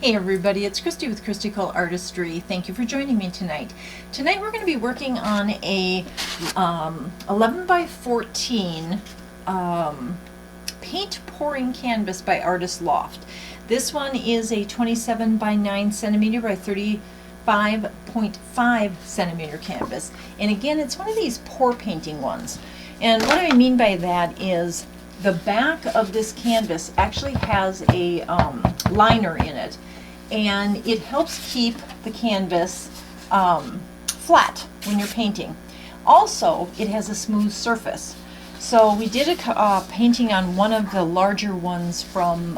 Hey everybody, it's Christy with ColeArtistry. Thank you for joining me tonight. Tonight we're going to be working on a 11 by 14 paint pouring canvas by Artists Loft. This one is a 27 by 9 centimeter by 35.5 centimeter canvas. And again, it's one of these pour painting ones. And what I mean by that is the back of this canvas actually has a liner in it, and it helps keep the canvas flat when you're painting. Also, it has a smooth surface. So we did a painting on one of the larger ones from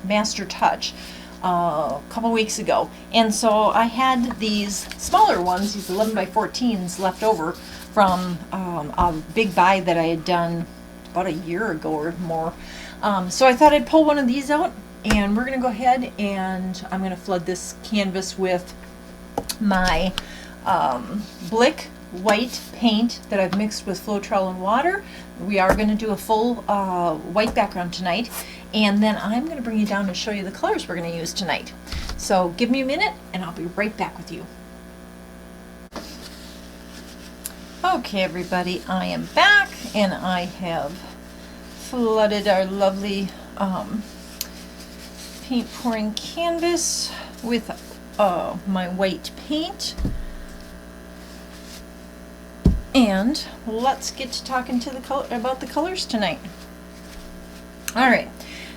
Master Touch a couple weeks ago, and so I had these smaller ones, these 11 by 14s, left over from a big buy that I had done about a year ago or more. So I thought I'd pull one of these out, and we're going to go ahead and I'm going to flood this canvas with my Blick white paint that I've mixed with Floetrol and water. We are going to do a full white background tonight, and then I'm going to bring you down and show you the colors we're going to use tonight. So give me a minute and I'll be right back with you. Okay everybody, I am back and I have flooded our lovely paint pouring canvas with my white paint. And let's get to talking to about the colors tonight. Alright,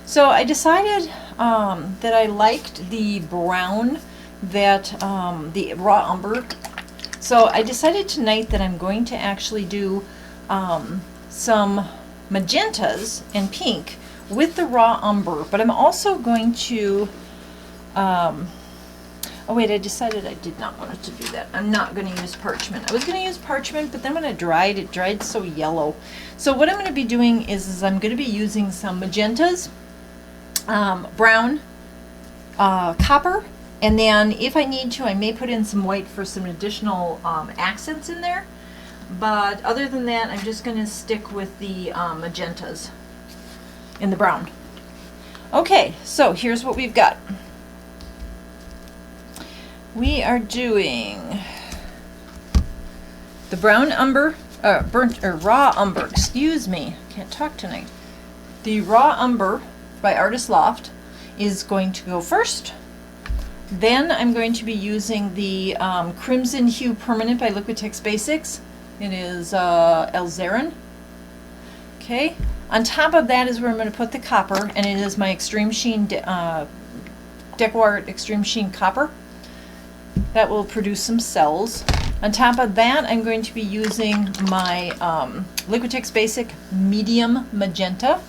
so I decided that I liked the brown, that the raw umber. So I decided tonight that I'm going to actually do some magentas and pink with the raw umber, but I'm also going to oh wait, I decided I did not want it to do that. I'm not going to use parchment. I was going to use parchment, but then when it dried so yellow. So what I'm going to be doing is I'm going to be using some magentas, brown, copper, and then if I need to, I may put in some white for some additional accents in there. But other than that, I'm just going to stick with the magentas and the brown. Okay, so here's what we've got. We are doing the brown umber, raw umber, excuse me, can't talk tonight. The raw umber by Artists Loft is going to go first. Then I'm going to be using the Crimson Hue Permanent by Liquitex Basics. It is Alizarin. Okay, on top of that is where I'm going to put the copper, and it is my Extreme Sheen Deco Art Extreme Sheen Copper. That will produce some cells. On top of that, I'm going to be using my Liquitex Basic Medium Magenta.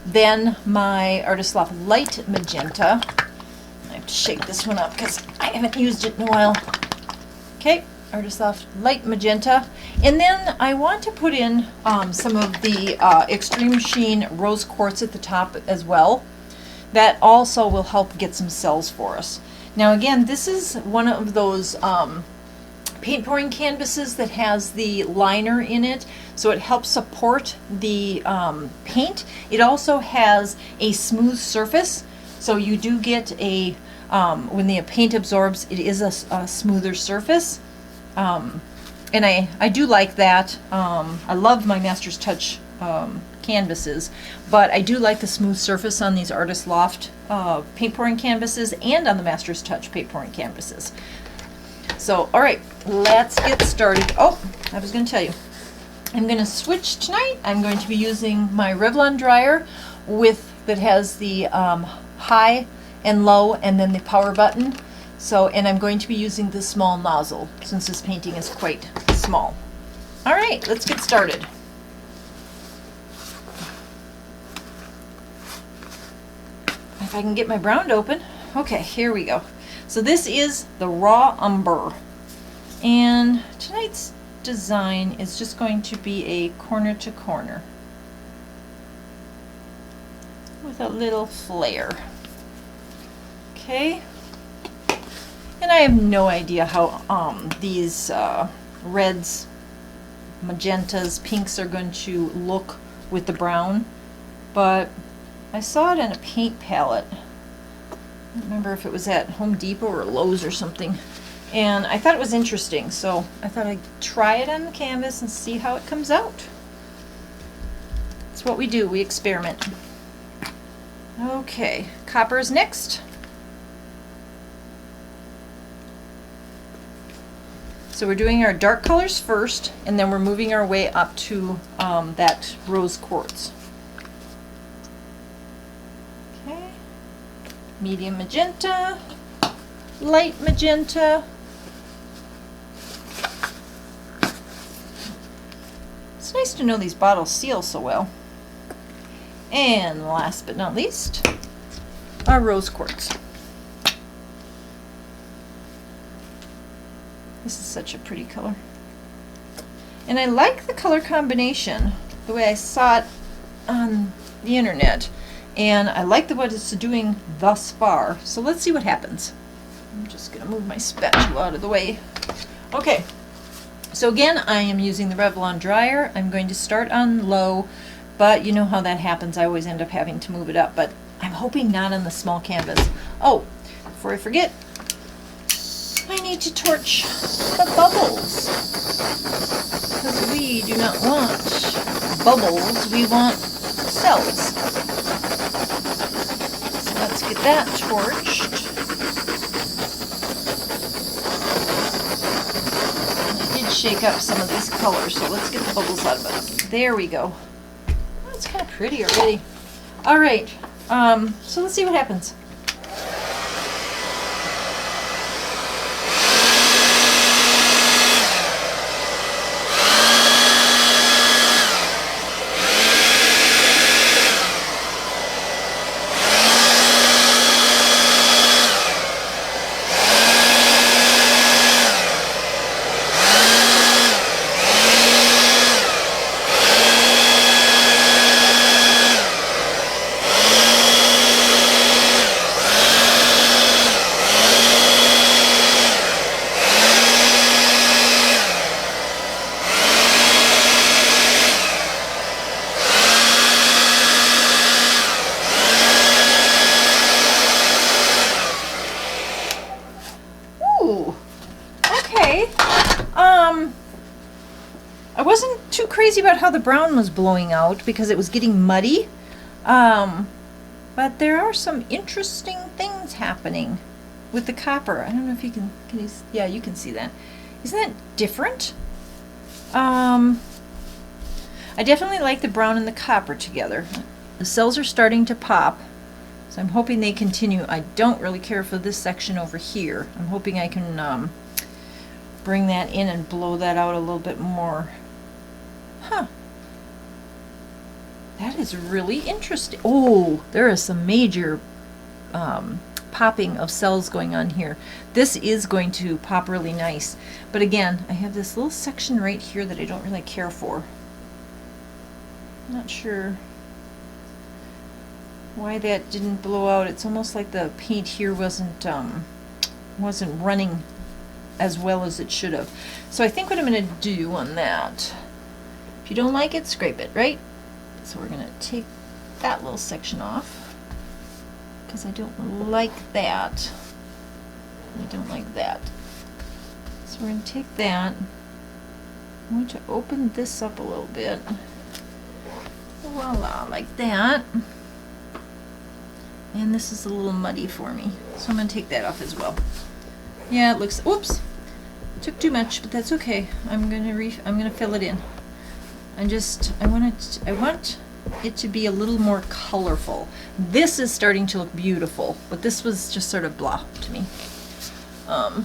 Then my Artists Loft Light Magenta. I have to shake this one up because I haven't used it in a while. Okay, Artists Loft Light Magenta. And then I want to put in some of the Extreme Sheen Rose Quartz at the top as well. That also will help get some cells for us. Now again, this is one of those paint pouring canvases that has the liner in it, so it helps support the paint. It also has a smooth surface, so you do get a, when the paint absorbs, it is a smoother surface. And I do like that. I love my Master's Touch canvases, but I do like the smooth surface on these Artists Loft paint pouring canvases and on the Master's Touch paint pouring canvases. So, alright, let's get started. Oh, I was going to tell you, I'm going to switch tonight. I'm going to be using my Revlon dryer that has the high and low and then the power button. So, and I'm going to be using the small nozzle since this painting is quite small. Alright, let's get started. If I can get my brown to open. Okay, here we go. So this is the raw umber, and tonight's design is just going to be a corner to corner with a little flare. Okay, and I have no idea how these reds, magentas, pinks are going to look with the brown, but I saw it in a paint palette don't remember if it was at Home Depot or Lowe's or something. And I thought it was interesting, so I thought I'd try it on the canvas and see how it comes out. That's what we do, we experiment. Okay, copper is next. So we're doing our dark colors first, and then we're moving our way up to that rose quartz. Okay, medium magenta, light magenta. It's nice to know these bottles seal so well. And last but not least, our rose quartz. This is such a pretty color. And I like the color combination, the way I saw it on the internet. And I like what it's doing thus far. So let's see what happens. I'm just going to move my spatula out of the way. Okay. So again, I am using the Revlon dryer. I'm going to start on low, but you know how that happens. I always end up having to move it up, but I'm hoping not on the small canvas. Oh, before I forget, I need to torch the bubbles, because we do not want bubbles, we want cells. So let's get that torched. I did shake up some of these colors, so let's get the bubbles out of it. There we go. Oh, it's kind of pretty already. All right, so let's see what happens. I wasn't too crazy about how the brown was blowing out because it was getting muddy, but there are some interesting things happening with the copper. I don't know if you can you, yeah, you can see that. Isn't that different? I definitely like the brown and the copper together. The cells are starting to pop, so I'm hoping they continue. I don't really care for this section over here. I'm hoping I can bring that in and blow that out a little bit more. Huh. That is really interesting. Oh, there is some major popping of cells going on here. This is going to pop really nice. But again, I have this little section right here that I don't really care for. Not sure why that didn't blow out. It's almost like the paint here wasn't running as well as it should have. So I think what I'm going to do on that, if you don't like it, scrape it, right? So we're going to take that little section off because I don't like that. I don't like that. So we're going to take that. I'm going to open this up a little bit. Voila, like that. And this is a little muddy for me, so I'm going to take that off as well. Yeah, it looks, whoops, took too much, but that's okay. I'm going to fill it in. I want it to be a little more colorful. This is starting to look beautiful, but this was just sort of blah to me. I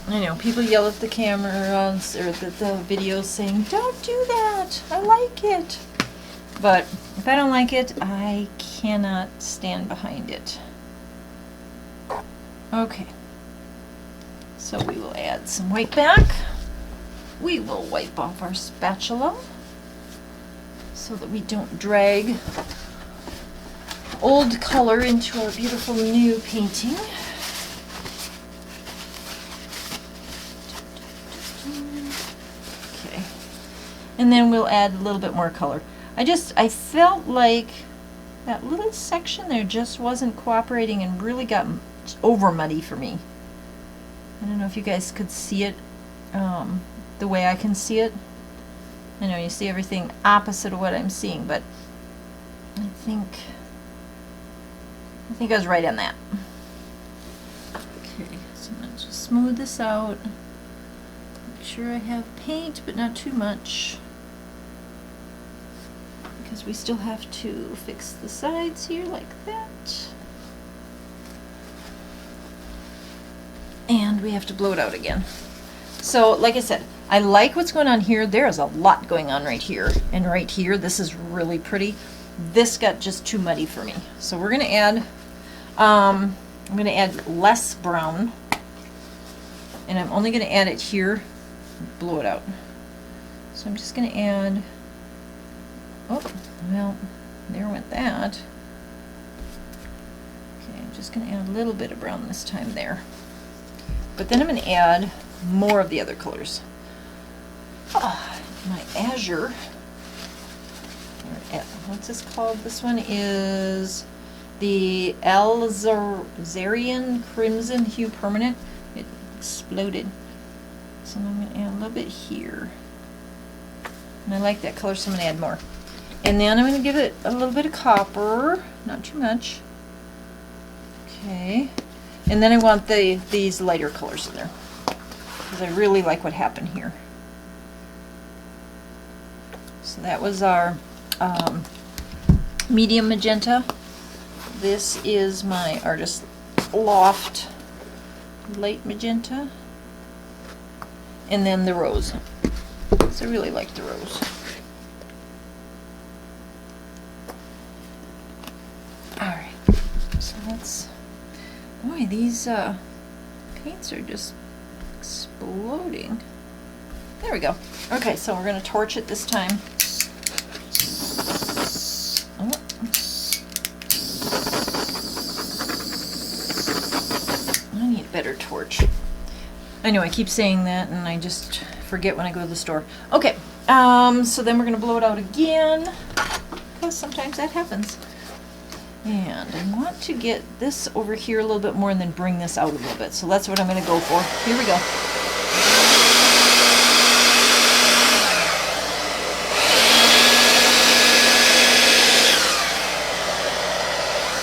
know people yell at the camera or the videos saying, "Don't do that. I like it." But if I don't like it, I cannot stand behind it. Okay. So we will add some white back. We will wipe off our spatula so that we don't drag old color into our beautiful new painting. Okay. And then we'll add a little bit more color. I felt like that little section there just wasn't cooperating and really got over muddy for me. I don't know if you guys could see it the way I can see it. I know you see everything opposite of what I'm seeing, but I think I was right on that. Okay, so I'm going to just smooth this out. Make sure I have paint, but not too much, because we still have to fix the sides here like that. And we have to blow it out again. So, like I said, I like what's going on here. There's a lot going on right here. And right here, this is really pretty. This got just too muddy for me. So we're going to add, I'm going to add less brown. And I'm only going to add it here, blow it out. So I'm just going to add, oh, well, there went that. Okay, I'm just going to add a little bit of brown this time there. But then I'm going to add more of the other colors. My azure, what's this called? This one is the Alizarin Crimson Hue Permanent. It exploded. So I'm going to add a little bit here. And I like that color, so I'm going to add more. And then I'm going to give it a little bit of copper, not too much. Okay. And then I want these lighter colors in there, because I really like what happened here. So that was our medium magenta. This is my Artists Loft light magenta. And then the rose. So I really like the rose. Alright, so let's... Boy, these paints are just exploding. There we go. Okay, so we're going to torch it this time. Oh. I need a better torch. I know I keep saying that and I just forget when I go to the store. Okay, so then we're going to blow it out again, because sometimes that happens. And I want to get this over here a little bit more and then bring this out a little bit. So that's what I'm going to go for. Here we go.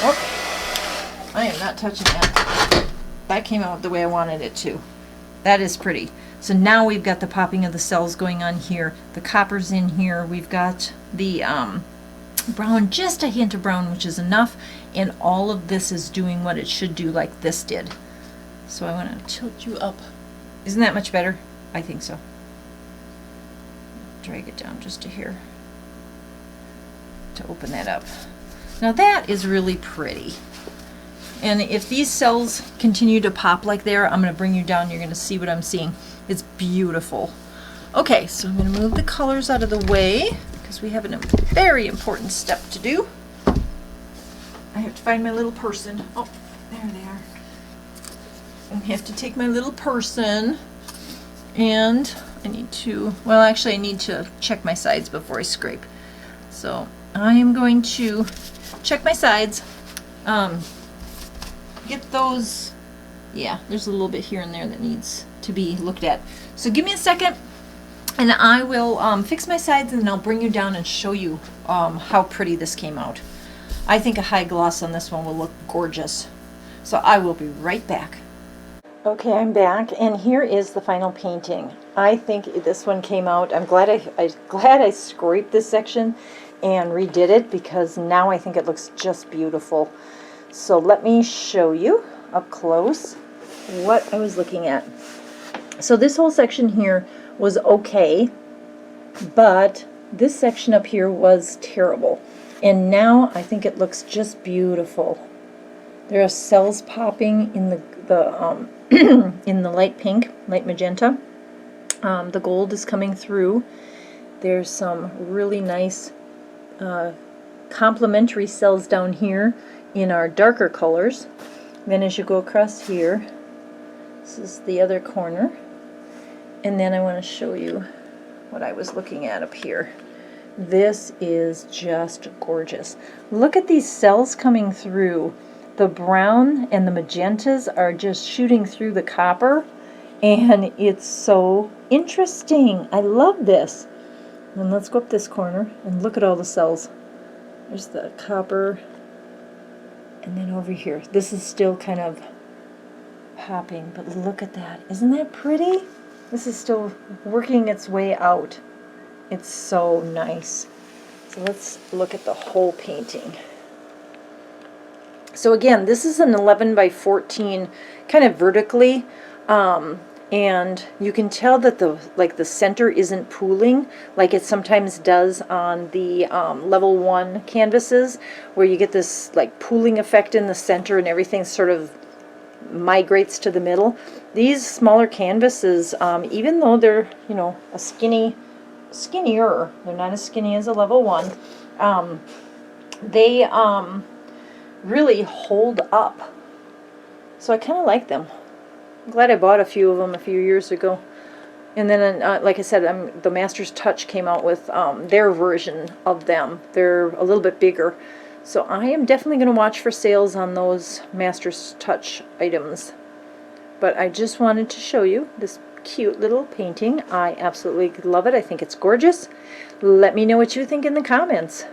Oh, I am not touching that. That came out the way I wanted it to. That is pretty. So now we've got the popping of the cells going on here. The copper's in here. We've got the brown, just a hint of brown, which is enough, and all of this is doing what it should do, like this did. So I want to tilt you up. Isn't that much better? I think so. Drag it down just to here to open that up. Now that is really pretty. And if these cells continue to pop like they are, I'm going to bring you down. You're going to see what I'm seeing. It's beautiful. Okay, so I'm going to move the colors out of the way, because we have a very important step to do. I have to find my little person. Oh, there they are. I have to take my little person, and I need to, well, actually I need to check my sides before I scrape. So I am going to check my sides. Get those, yeah, there's a little bit here and there that needs to be looked at. So give me a second, and I will fix my sides, and then I'll bring you down and show you how pretty this came out. I think a high gloss on this one will look gorgeous. So I will be right back. Okay, I'm back, and here is the final painting. I think this one came out. I'm glad I scraped this section and redid it, because now I think it looks just beautiful. So let me show you up close what I was looking at. So this whole section here was okay, but this section up here was terrible. And now I think it looks just beautiful. There are cells popping in the in the light pink, light magenta. The gold is coming through. There's some really nice complementary cells down here in our darker colors. Then as you go across here, this is the other corner. And then I want to show you what I was looking at up here. This is just gorgeous. Look at these cells coming through. The brown and the magentas are just shooting through the copper, and it's so interesting. I love this. And let's go up this corner and look at all the cells. There's the copper, and then over here. This is still kind of popping, but look at that. Isn't that pretty? This is still working its way out. It's so nice. So let's look at the whole painting. So again, this is an 11 by 14 kind of vertically, and you can tell that the center isn't pooling like it sometimes does on the level 1 canvases, where you get this like pooling effect in the center and everything sort of migrates to the middle. These smaller canvases, even though they're, you know, skinnier, they're not as skinny as a level 1, they really hold up. So I kind of like them. I'm glad I bought a few of them a few years ago. And then, like I said, the Master's Touch came out with their version of them. They're a little bit bigger. So I am definitely going to watch for sales on those Master's Touch items. But I just wanted to show you this cute little painting. I absolutely love it. I think it's gorgeous. Let me know what you think in the comments.